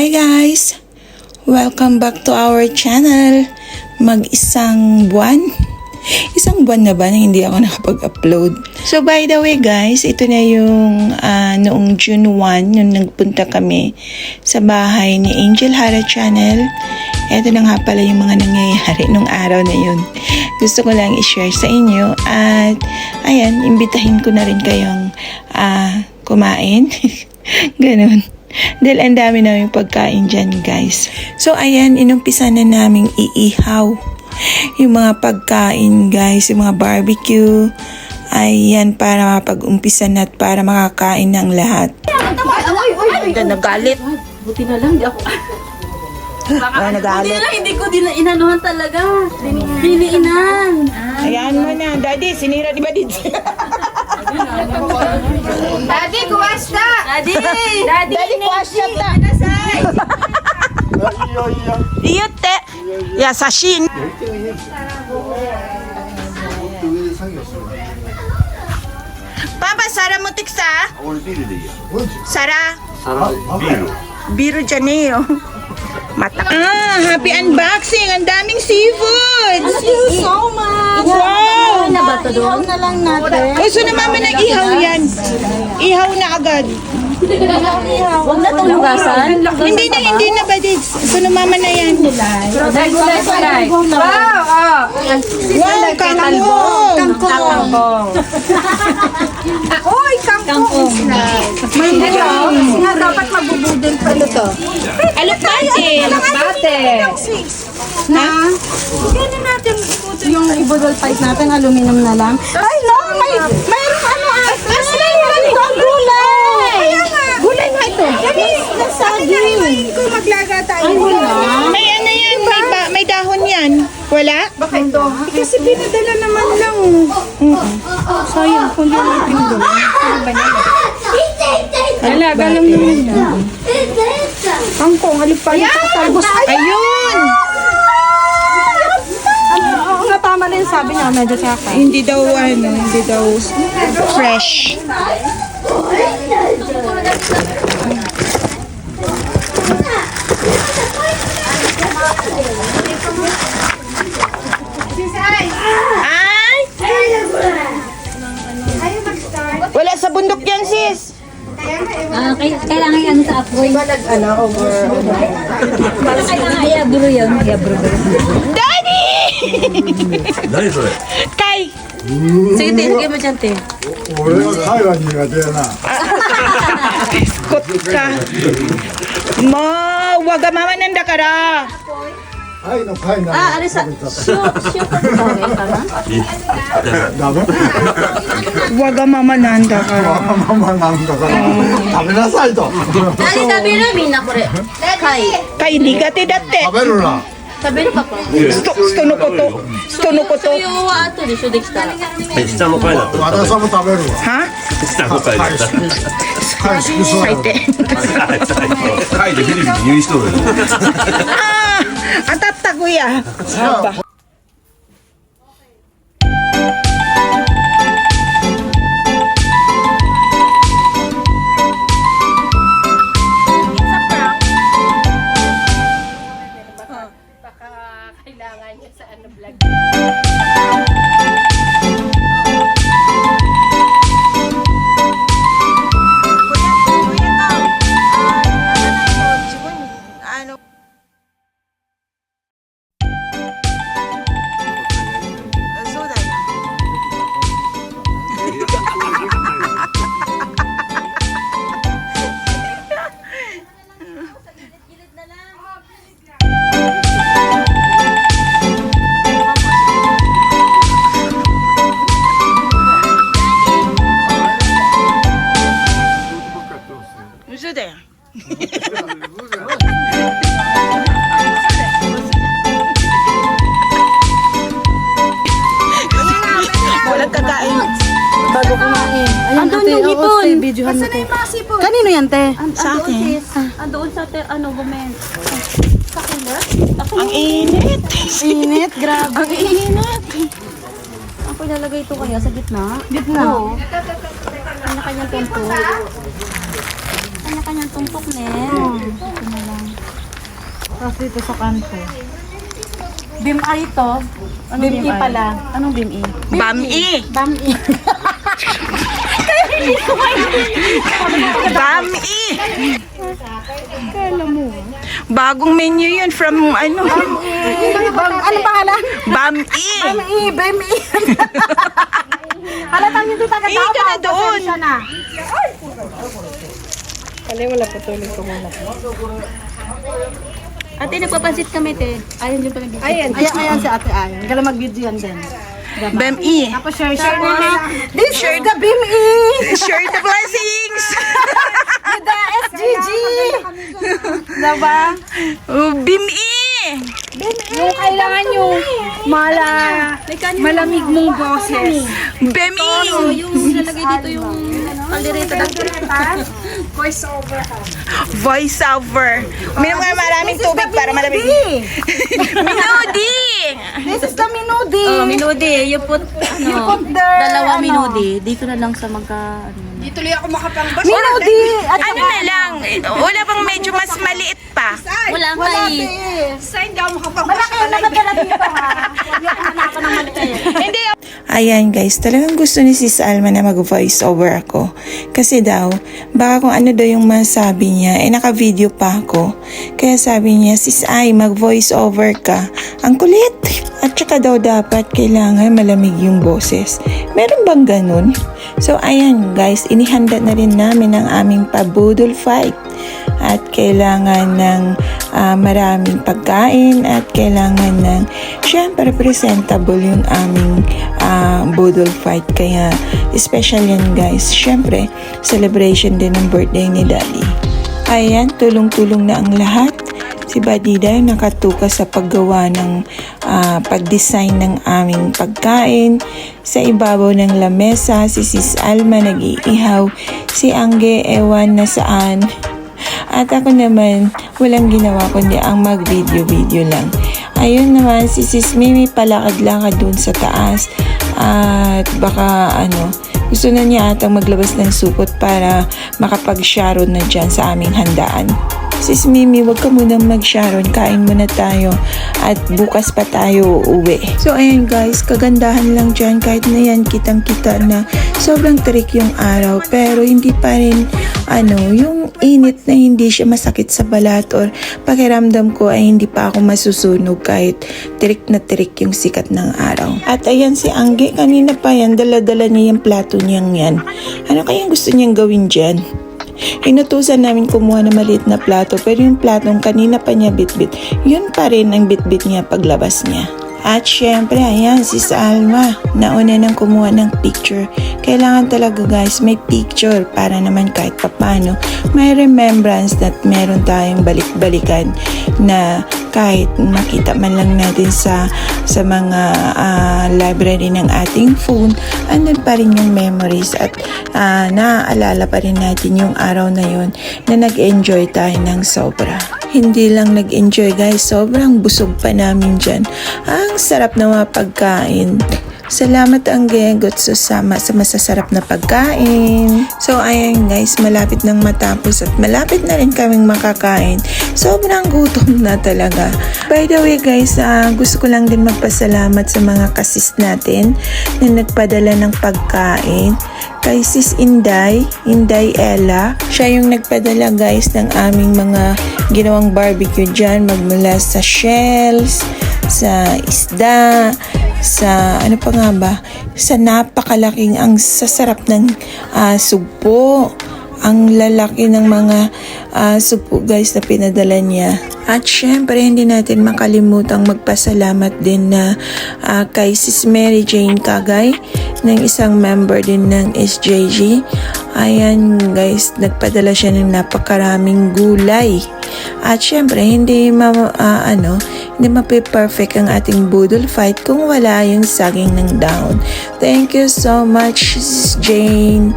Hi guys! Welcome back to our channel. Isang buwan na ba na hindi ako nakapag-upload. So by the way guys, ito na yung noong June 1, yung nagpunta kami sa bahay ni Angel Hara Channel. Ito na nga pala yung mga nangyayari nung araw na yun. Gusto ko lang i-share sa inyo at ayan, imbitahin ko na rin kayong kumain. Ganun. Dahil ang dami namin pagkain dyan guys. So ayan, inumpisa na naming iihaw yung mga pagkain guys, yung mga barbecue. Ayan, para mapag-umpisa na at para makakain ng lahat. Ay, nagalit. Buti na lang, di ako. Nagalit. Buti na lang, hindi ko inanuhan talaga. Diniinan. Ayan mo na. Daddy, sinira di ba dito? Daddy, kuwasta! Daddy, kuwasta ta. Iyote. Yasashin. Papa, Sara mo tiksa? Sara? Biro Janeo. Mata. Happy unboxing! Ang daming seafood! Thank you so much. Wow! Na ba ito doon? Na lang natin. So na mama na ihaw yan. Ihaw na agad. Huwag na itong lugasan. Hindi na badids. So na mama na yan. Gulay. Wow, kangkong! Kangkong. Oy, kangkong! Manggong! Nga dapat magbubudol pa ito. Alupate! Na? Gano'n natin yung ibudol pipe natin, aluminum na lang. Ay, no! Mayroong ano ang gulay! Gulay nga ito. Nasaging. Kung maglaga tayo. May ano yan, may dahon yan. Wala? Baka ito. Kasi pinadala naman lang. Sayang, kung di natin gulay. Ano ba niya? Alaga lang naman yan. Kangkong, halipay yung katalbos. Ayun! Oo nga, tama rin sabi niya, medyo kaka. Hindi daw fresh. Ay! Wala sa bundok yan, sis. Kailangan yan sa apoy. Kailangan iabro yan. Daddy! 何それ Kay! Sige, tingin mo dyan, te. 俺は貝は苦手やな Kot ka. Mo, wagamama nanda ka ra. 貝の貝なの Ah, ano sa... Shoot ka na? ダメ Wagamama nanda ka ra. ママなんだから食べなさいと Dali, sabi na, Mina, kore. Kai. Kay ligate datte. 食べるな Sabi na, papa. Sto no koto. Sto no koto. そういう後でしょ、できたら。下の階だと和田さんも食べるわ Ha? 下の階だった貝好きそうやろ Saite. 階でフィリピンに入院しとる Atatta kuya. Apa?嘘だよ。Walang kakain. Bago kumain. Ayun, Andun ate, yung oo, hipon. te, videohan mo, te. Kanino yan, te? Sa akin. Andoon sa, gumen. Sa killer? Ang init. Init, grabe. Ang init. Ako ilalagay ito kaya sa gitna? Gitna. Oo. Kanya-kanyang tumpok. Kanya-kanyang tumpok, ne. Ito na lang. Tapos dito sa kanto. Bim A ito. Ano Bim E pala. Anong Bim E? Bam-i! Bam-i. Bam-i! Bagong menu yun from ano? Ano pangalan? Bam-i! Bam-i. Halatang hindi taga Eh, ka na doon. Pasensya na. Ate, nagpapansit kami, te. Ayun yung pala. Ayan si ate Ayon. Gala mag-video yan din. Bam-i! Tapos share na. This is the BIM-E. Share the blessings! The SGG. Diba? Oh, Bim-i! Yung kailangan yung malamig mong boses. Bam-i! Yung lalagay dito yung kaldereta. Voice over. Uminom ka maraming tubig para malamig. Minudi! This is the Minudi. Minudi, you put, ano? dalawa minudi. Dito na lang sa magka, Minudi. At Ano na lang, wala bang medyo mas maliit pa? wala pa eh. malaki yung nakatala dito ha. Huwag yung hanapan ng maliit. Hindi. Ayan guys, talagang gusto ni Sis Alma na mag-voice over ako. Kasi daw, baka kung ano daw yung masabi niya, naka-video pa ako. Kaya sabi niya, Sis Ay, mag-voice over ka. Ang kulit! At saka daw dapat kailangan malamig yung boses. Meron bang ganun? So ayan guys, inihanda na rin namin ang aming pabudol fight. At kailangan ng maraming pagkain at kailangan ng syempre presentable yung aming budol fight. Kaya special yan guys. Syempre, celebration din ng birthday ni Daddy. Ayan, tulong-tulong na ang lahat. Si Badida nakatuka sa paggawa ng pag-design ng aming pagkain. Sa ibabaw ng lamesa, si Sis Alma nag-iihaw. Si Angge ewan na saan. At ako naman, walang ginawa kundi ang mag-video-video lang. Ayun naman, si Sis Mimi palakad-lakad dun sa taas. At baka gusto na niya atang maglabas ng supot para makapag-sharon na dyan sa aming handaan. Sis Mimi, wag ka munang mag-sharon. Kain muna tayo. At bukas pa tayo uuwi. So, ayan guys. Kagandahan lang dyan. Kahit na yan, kitang-kita na sobrang trick yung araw. Pero hindi pa rin, yung init na hindi siya masakit sa balat or pakiramdam ko ay hindi pa ako masusunog kahit trick na trick yung sikat ng araw. At ayan si Angge. Kanina pa yan. Dala-dala niya yung plato niyang yan. Ano kayang gusto niyang gawin dyan? Inutusan namin kumuha ng maliit na plato pero yung platong kanina pa niya bitbit, yun pa rin ang bitbit niya paglabas niya. At syempre, ayan, Sis Alma, nauna nang kumuha ng picture. Kailangan talaga guys, may picture para naman kahit papano may remembrance that meron tayong balik-balikan na kahit makita man lang natin sa mga library ng ating phone, andun pa rin yung memories at naaalala pa rin natin yung araw na yun na nag-enjoy tayo ng sobra. Hindi lang nag-enjoy guys, sobrang busog pa namin dyan. Ang sarap na mga pagkain. Salamat ang Gegot susama sa masasarap na pagkain. So ayan guys, malapit nang matapos at malapit na rin kaming makakain. Sobrang gutom na talaga. By the way guys, gusto ko lang din magpasalamat sa mga kasis natin na nagpadala ng pagkain. Kay Sis Inday Ella. Siya yung nagpadala guys ng aming mga ginawang barbecue dyan. Magmula sa shells, sa isda, sa ano pa nga ba? Sa napakalaking ang sasarap ng sugpo. Ang lalaki ng mga sugpo guys na pinadala niya. At syempre hindi natin makalimutang magpasalamat din na kay Sis Mary Jane Kagay ng isang member din ng SJG. Ayan guys, nagpadala siya ng napakaraming gulay. At syempre hindi mape-perfect ang ating budol fight kung wala yung saging ng dahon. Thank you so much Sis Jane.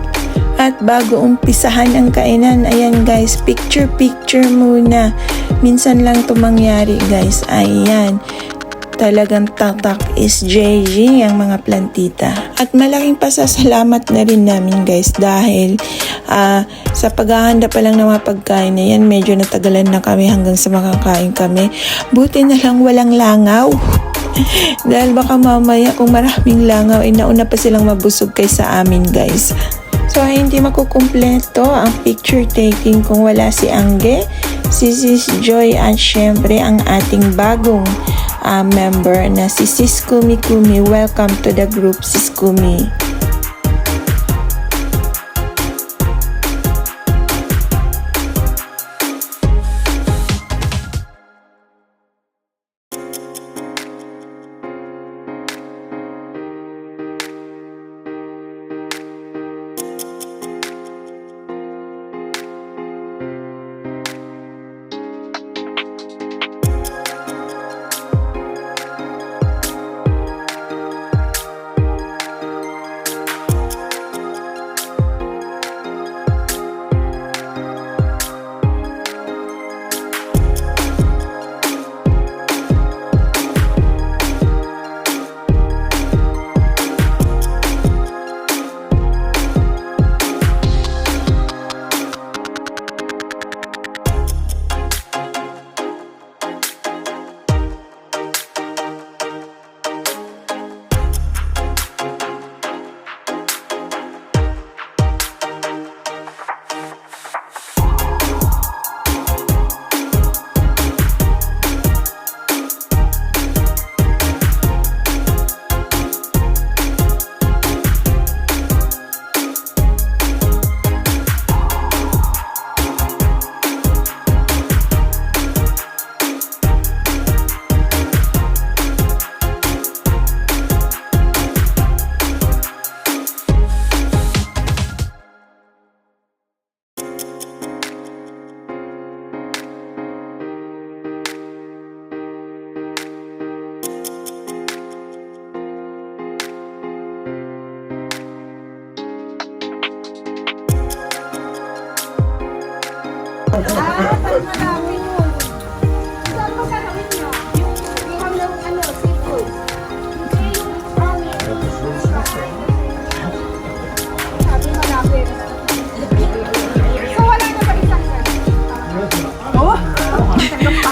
At bago umpisahan ang kainan, ayan guys, picture muna. Minsan lang ito mangyari guys. Ayan. talagang tatak is JG ang mga plantita. At malaking pasasalamat na rin namin guys dahil sa paghahanda pa lang ng mga pagkain na yan, medyo natagalan na kami hanggang sa makakain kami. Buti na lang walang langaw. Dahil baka mamaya kung maraming langaw ay nauna pa silang mabusog kaysa amin guys. So hindi makukumpleto ang picture taking kung wala si Angge, si Sis Joy at syempre ang ating bagong member na si Sis Kumi Kumi. Welcome to the group, Sis Kumi.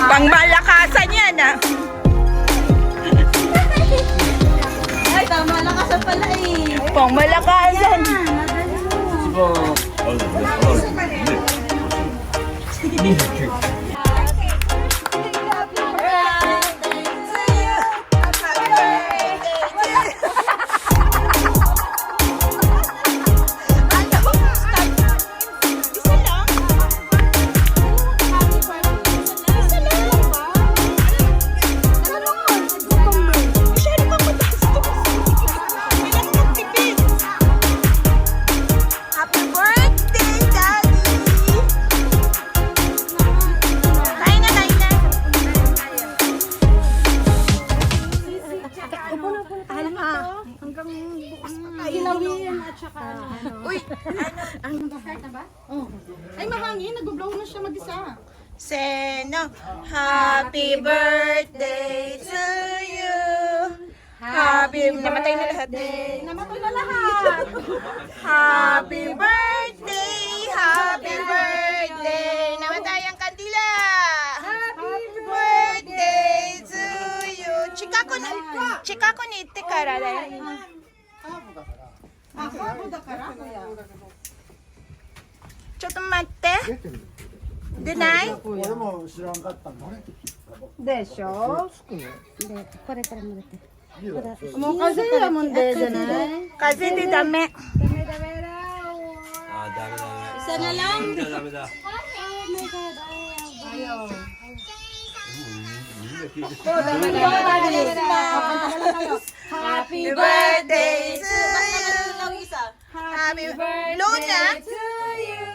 Pangmalakasan yan Ay, tama lang ka sa pala eh. Pangmalakasan. Ay, mahangin. Nag-blow na siya mag-isa. Seno, happy birthday to you. Happy namatay na lahat. Namatay na lahat. Happy birthday, happy birthday. Namatay ang kandila. Happy birthday to you. Chika ko ni ite karara. Chotto matte. Denai? 俺も知らんかったんだね。でしょこれからもらって。もう風邪だもんでじゃない Kasi di dami. Isa na lang.ダメだ。 Happy birthday to you. Happy birthday Luna. To you.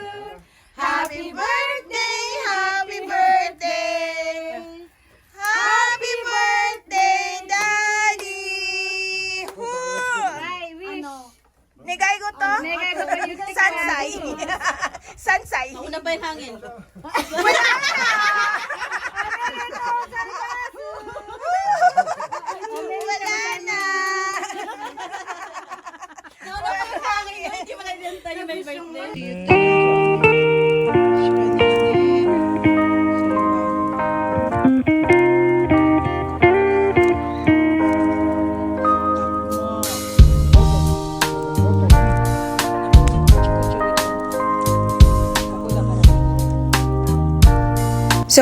Happy birthday, happy birthday. Happy birthday, Daddy. Negay ko to? Negay ko to yung Sansay. Sansay. Una pa yung hangin. Wala na. So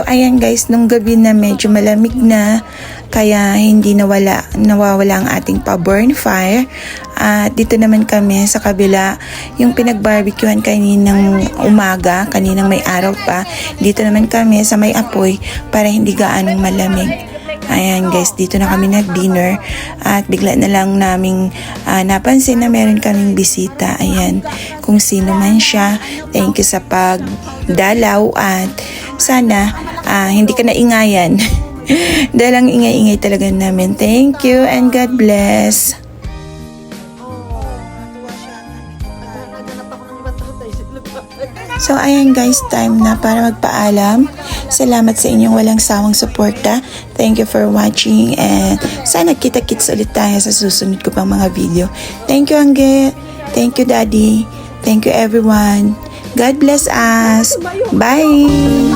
ayan guys, nung gabi na medyo malamig na, kaya hindi nawala ang ating pa-burn fire. At dito naman kami sa kabila, yung pinag-barbecuehan kaninang umaga, kaninang may araw pa. Dito naman kami sa may apoy para hindi gaanong malamig. Ayan guys, dito na kami nag-dinner at bigla na lang naming napansin na meron kaming bisita. Ayan, kung sino man siya, thank you sa pagdalaw at sana hindi ka naingayan. Dahil ang ingay-ingay talaga namin. Thank you and God bless. So ayan guys, time na para magpaalam. Salamat sa inyong walang sawang suporta. Thank you for watching and sana kita-kits ulit tayo sa susunod ko pang mga video. Thank you Angge. Thank you Daddy. Thank you everyone. God bless us. Bye!